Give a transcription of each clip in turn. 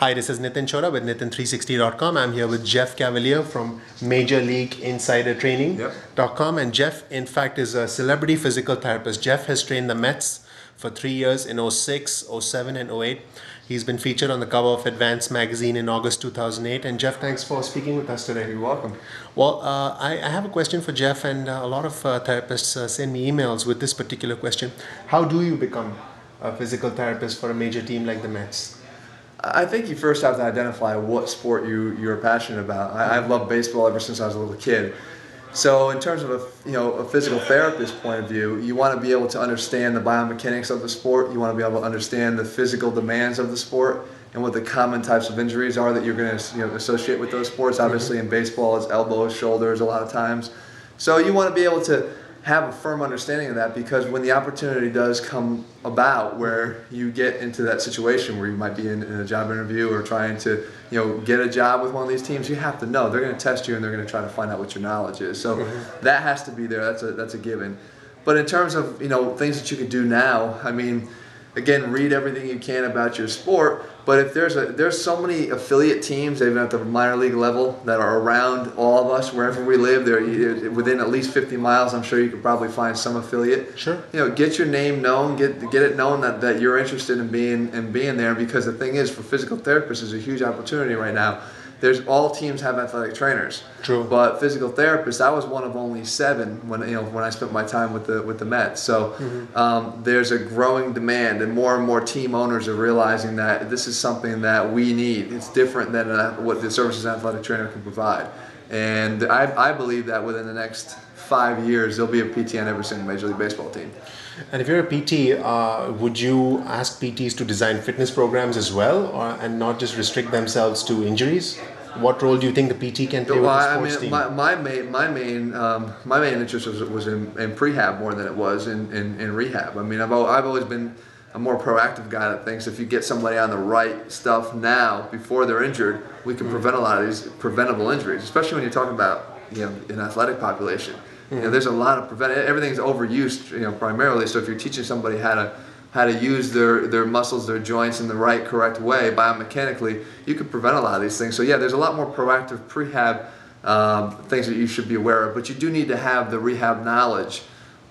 Hi, this is Nitin Chora with Nitin360.com. I'm here with Jeff Cavaliere from Major League Insider Training.com. And Jeff, in fact, is a celebrity physical therapist. Jeff has trained the Mets for 3 years in '06, '07, and '08. He's been featured on the cover of Advance magazine in August 2008. And Jeff, thanks for speaking with us today. You're welcome. Well, I have a question for Jeff, and a lot of therapists send me emails with this particular question. How do you become a physical therapist for a major team like the Mets? I think you first have to identify what sport you're passionate about. I've loved baseball ever since I was a little kid. So in terms of a physical therapist point of view, you want to be able to understand the biomechanics of the sport. You want to be able to understand the physical demands of the sport and what the common types of injuries are that you're going to associate with those sports. Obviously in baseball it's elbows, shoulders a lot of times. So you want to be able to have a firm understanding of that, because when the opportunity does come about where you get into that situation where you might be in a job interview or trying to get a job with one of these teams, you have to know they're going to test you and they're going to try to find out what your knowledge is. So that has to be there. That's a given. But in terms of things that you can do now, I mean, again, read everything you can about your sport. But if there's so many affiliate teams, even at the minor league level, that are around all of us wherever we live. They're within at least 50 miles. I'm sure you could probably find some affiliate. Sure. Get your name known. Get it known that you're interested in being there. Because the thing is, for physical therapists, is a huge opportunity right now. All teams have athletic trainers. True. But physical therapists, I was one of only 7 when I spent my time with the Mets. So there's a growing demand, and more team owners are realizing that this is something that we need. It's different than what the services an athletic trainer can provide. And I believe that within the next 5 years, there'll be a PT on every single Major League Baseball team. And if you're a PT, would you ask PTs to design fitness programs as well, and not just restrict themselves to injuries? What role do you think the PT can play with the sports team? My main interest was in prehab more than it was in rehab. I mean, I've always been a more proactive guy that thinks if you get somebody on the right stuff now before they're injured, we can prevent a lot of these preventable injuries, especially when you're talking about an athletic population. There's a lot of everything's overused, primarily. So if you're teaching somebody how to use their muscles, their joints in the right, correct way, biomechanically, you can prevent a lot of these things. So yeah, there's a lot more proactive prehab things that you should be aware of. But you do need to have the rehab knowledge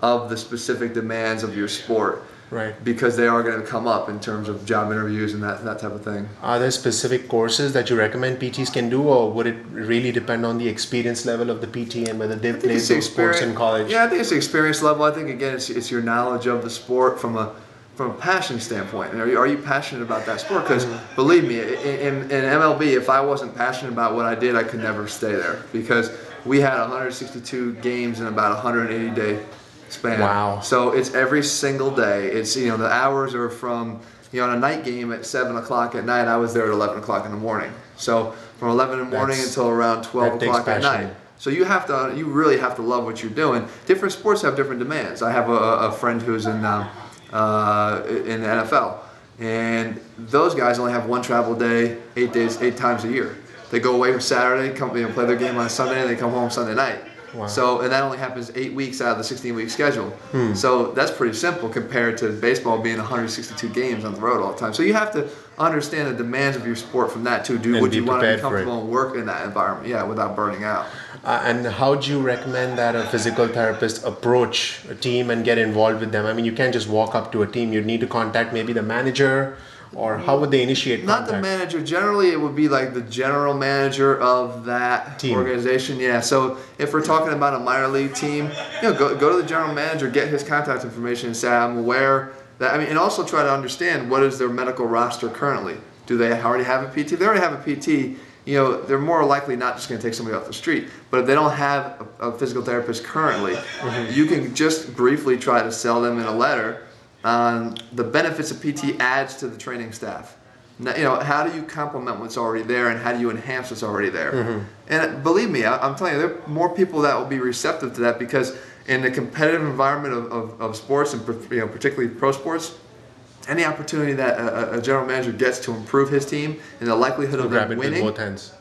of the specific demands of your sport. Right. Because they are going to come up in terms of job interviews and that type of thing. Are there specific courses that you recommend PTs can do, or would it really depend on the experience level of the PT and whether they've played those sports in college? Yeah, I think it's the experience level. I think, again, it's your knowledge of the sport from a passion standpoint. Are you passionate about that sport? Because believe me, in MLB, if I wasn't passionate about what I did, I could never stay there, because we had 162 games in about 180-day span. Wow. So it's every single day. It's the hours are from on a night game at 7 o'clock at night, I was there at 11 o'clock in the morning. So from 11 in the morning until around 12 o'clock at night. So you really have to love what you're doing. Different sports have different demands. I have a friend who's in the NFL, and those guys only have one travel day, 8 times a year. They go away for Saturday, come play their game on Sunday, and they come home Sunday night. Wow. So, and that only happens 8 weeks out of the 16-week schedule. So that's pretty simple compared to baseball being 162 games on the road all the time. So you have to understand the demands of your sport from that too. Would you want to be comfortable and work in that environment? Yeah, without burning out. And how do you recommend that a physical therapist approach a team and get involved with them? I mean, you can't just walk up to a team. You'd need to contact maybe the manager. Or how would they initiate contact? Not the manager. Generally, it would be like the general manager of that team. Organization. Yeah. So if we're talking about a minor league team, go to the general manager, get his contact information, and say, I'm aware that. I mean, and also try to understand what is their medical roster currently. Do they already have a PT? If they already have a PT, they're more likely not just going to take somebody off the street. But if they don't have a physical therapist currently, you can just briefly try to sell them in a letter on the benefits a PT adds to the training staff. Now, how do you complement what's already there, and how do you enhance what's already there? And believe me, I'm telling you, there are more people that will be receptive to that, because in the competitive environment of sports, and particularly pro sports, any opportunity that a general manager gets to improve his team and the likelihood of them winning, with both hands.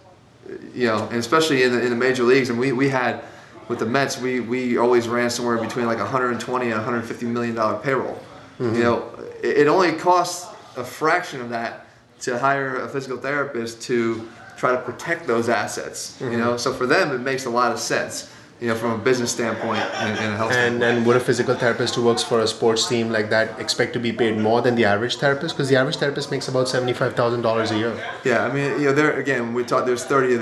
And especially in the major leagues, and we had with the Mets, we always ran somewhere between like 120 and 150 million dollar payroll. It only costs a fraction of that to hire a physical therapist to try to protect those assets. You know, so for them it makes a lot of sense. You know, from a business standpoint and a health standpoint. And would a physical therapist who works for a sports team like that expect to be paid more than the average therapist? Because the average therapist makes about $75,000 a year. Yeah, I mean, you know, there again, we talk. There's 30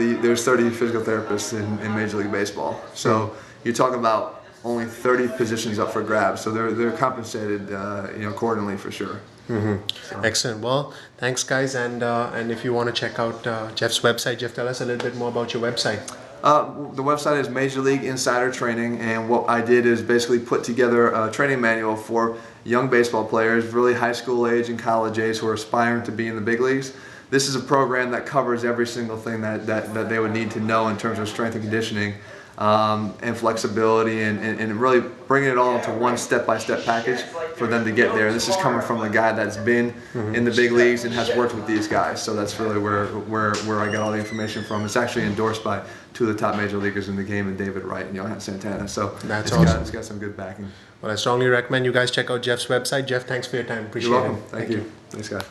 physical therapists in Major League Baseball. So you're talking about only 30 positions up for grabs. So they're compensated, you know, accordingly for sure. So. Excellent. Well, thanks, guys. And if you want to check out Jeff's website, Jeff, tell us a little bit more about your website. The website is Major League Insider Training, and what I did is basically put together a training manual for young baseball players, really high school age and college age, who are aspiring to be in the big leagues. This is a program that covers every single thing that they would need to know in terms of strength and conditioning and flexibility, and really bringing it all into one step-by-step package for them to get there. This is coming from a guy that's been in the big leagues and has worked with these guys, so that's really where I got all the information from. It's actually endorsed by two of the top major leaguers in the game, and David Wright and Johan Santana. So that's awesome. It's got some good backing. Well, I strongly recommend you guys check out Jeff's website. Jeff, thanks for your time. Appreciate it. You're welcome. Thank you. Thanks, guys.